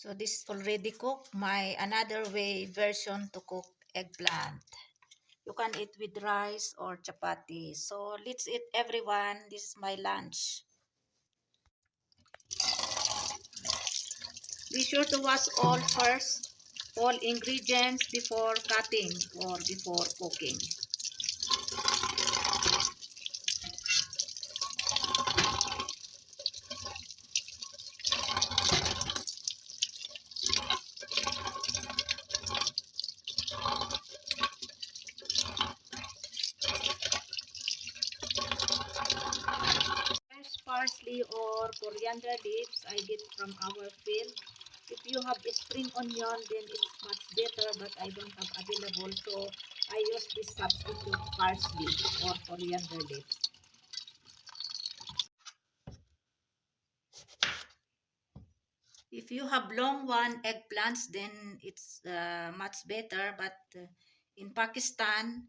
So this already cooked. My another way version to cook eggplant. You can eat with rice or chapati. So let's eat everyone. This is my lunch. Be sure to wash all ingredients before cutting or before cooking. Fresh parsley or coriander leaves I get from our field. If you have a spring onion, then it's much better, but I don't have available, so I use this substitute parsley or coriander leaves. If you have long one eggplants, then it's much better, but in Pakistan,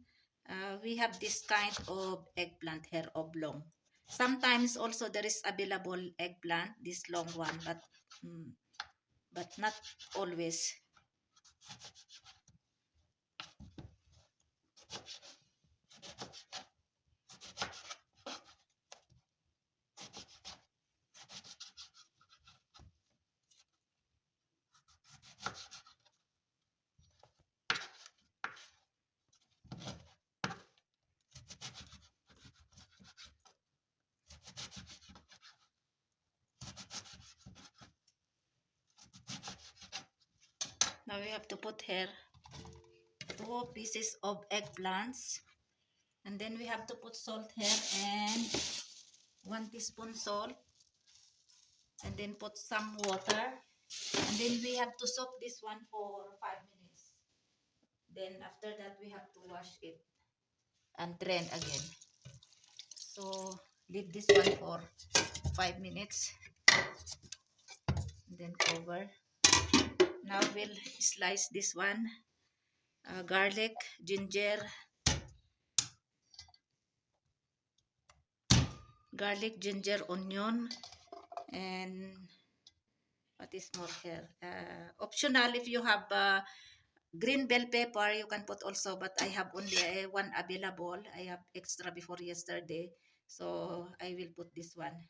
we have this kind of eggplant here, oblong. Sometimes also there is available eggplant, this long one, but not always. Now we have to put here 2 pieces of eggplants, and then we have to put salt here and 1 teaspoon salt, and then put some water, and then we have to soak this one for 5 minutes. Then after that we have to wash it and drain again. So leave this one for 5 minutes, and then cover. Now we'll slice this one, garlic, ginger, onion, and what is more here? Optional, if you have green bell pepper, you can put also, but I have only one available. I have extra before yesterday, so I will put this one.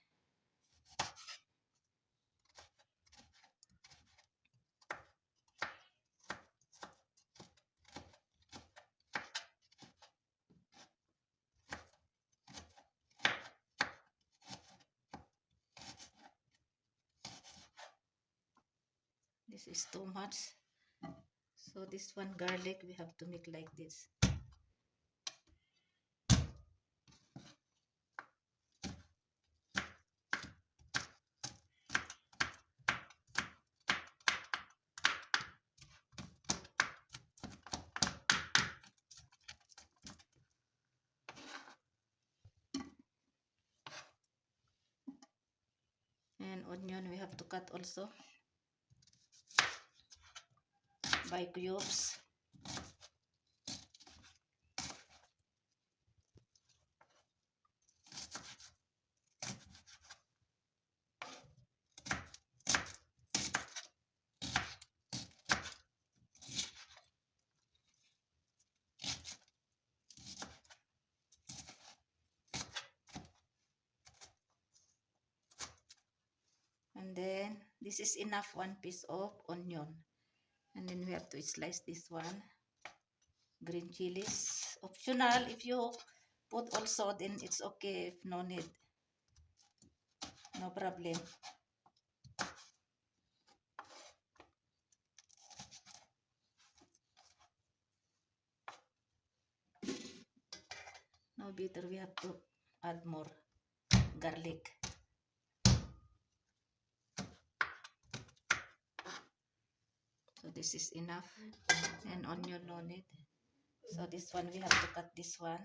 This is too much. So this one garlic, we have to make like this. And onion, we have to cut also by cubes. And then this is enough, 1 piece of onion. And then we have to slice this one. Green chilies, optional. If you put also, then it's okay. If no need, no problem. Now bitter, we have to add more garlic. So this is enough. And onion, no need. So this one, we have to cut this one.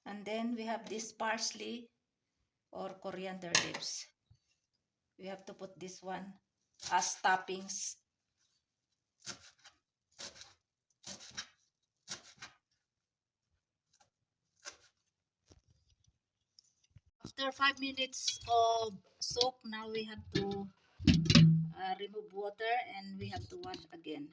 And And then we have this parsley or coriander leaves. We have to put this one as toppings. After 5 minutes of soak, now we have to remove water and we have to wash again.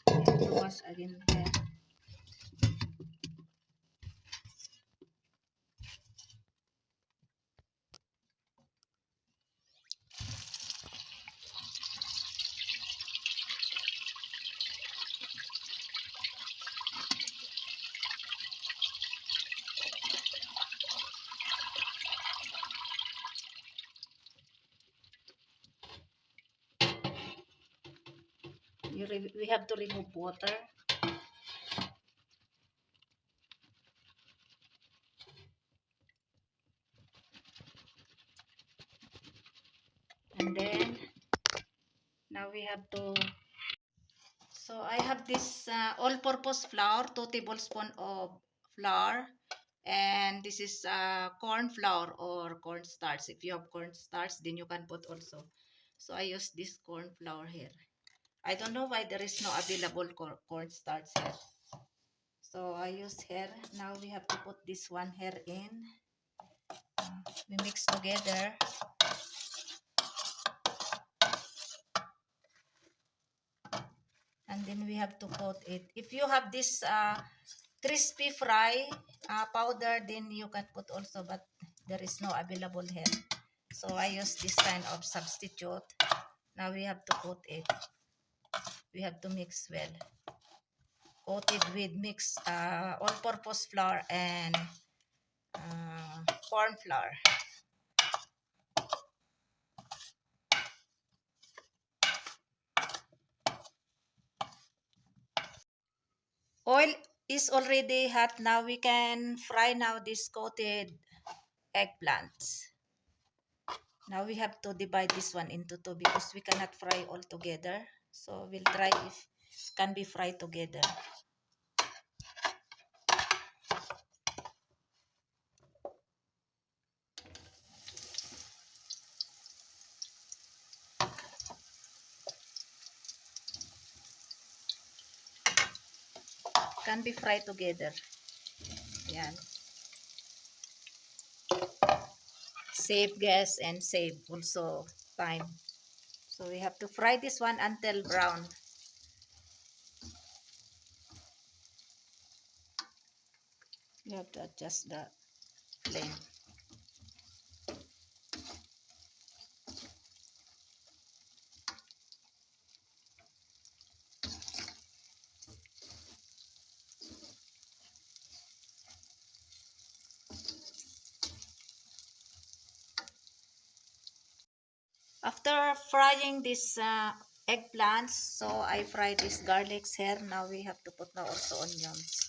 We have to wash again here. We have to remove water. And then now we have to, so I have this all-purpose flour, 2 tablespoons of flour, and this is corn flour or cornstarch. If you have cornstarch, then you can put also. So I use this corn flour here. I don't know why there is no available cornstarch here. So I use here. Now we have to put this one here in. We mix together. And then we have to coat it. If you have this crispy fry powder, then you can put also, but there is no available here. So I use this kind of substitute. Now we have to coat it. We have to mix well. Coat it with mixed all-purpose flour and corn flour. Oil is already hot. Now we can fry now this coated eggplants. Now we have to divide this one into two because we cannot fry all together. So we'll try if can be fried together. Can be fried together. Yan. Save gas and save also time. So we have to fry this one until brown. You have to adjust the flame. After frying this eggplants, so I fried this garlics here. Now we have to put now also onions.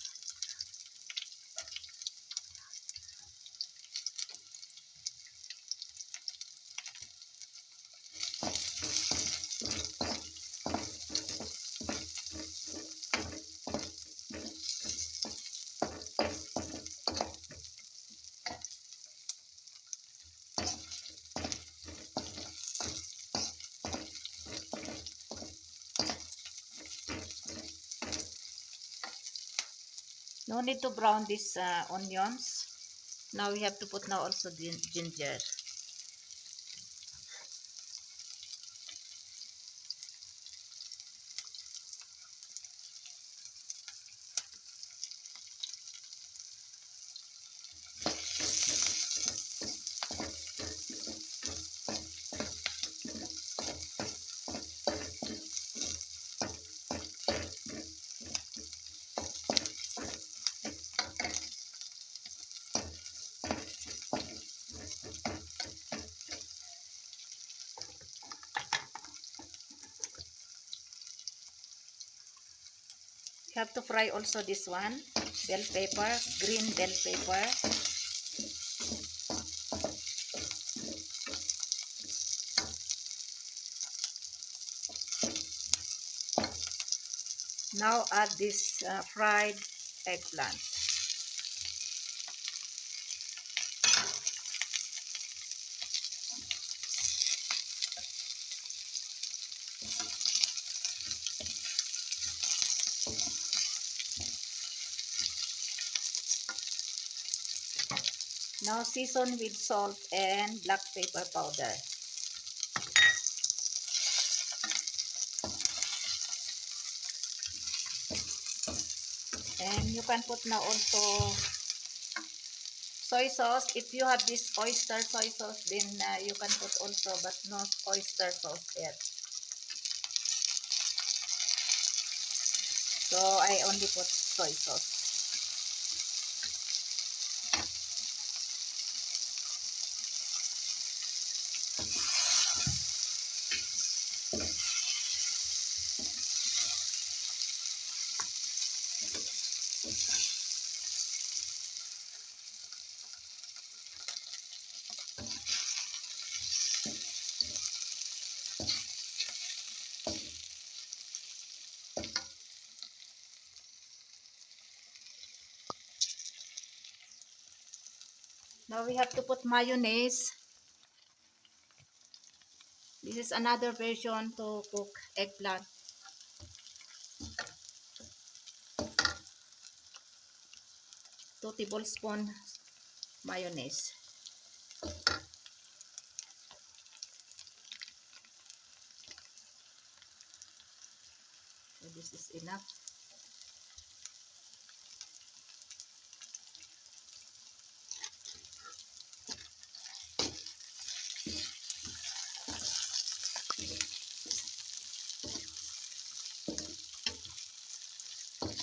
No need to brown these onions. Now we have to put now also the ginger. You have to fry also this one, bell pepper, green bell pepper. Now add this fried eggplant. Now season with salt and black pepper powder. And you can put now also soy sauce. If you have this oyster soy sauce, then you can put also, but no oyster sauce yet. So I only put soy sauce. Now we have to put mayonnaise. This is another version to cook eggplant. 2 tablespoons mayonnaise. So this is enough.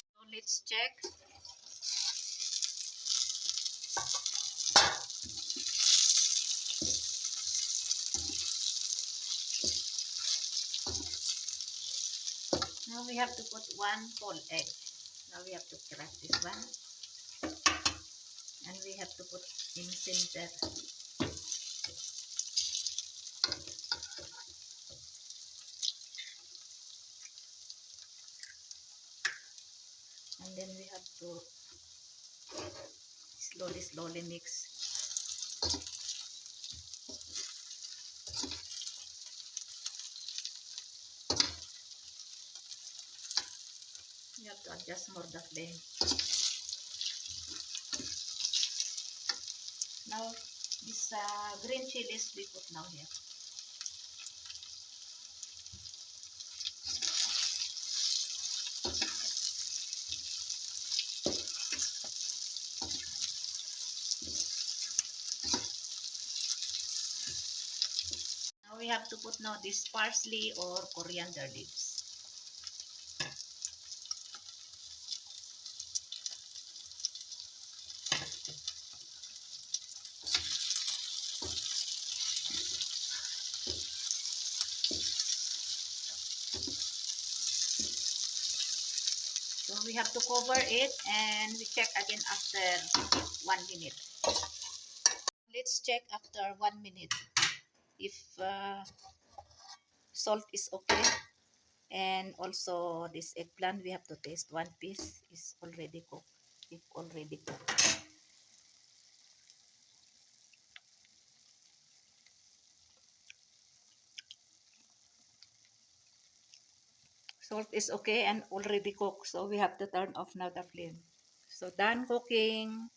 So let's check. Now we have to put 1 whole egg. Now we have to crack this one. And we have to put in center. And then we have to slowly mix. You have to adjust more the flame. Now this green chilies we put now here. Now we have to put now this parsley or coriander leaves. So we have to cover it and we check again after 1 minute. Let's check after 1 minute if salt is okay. And also this eggplant we have to taste. 1 piece is already cooked. If already cooked. Salt is okay and already cooked. So we have to turn off now the flame. So done cooking.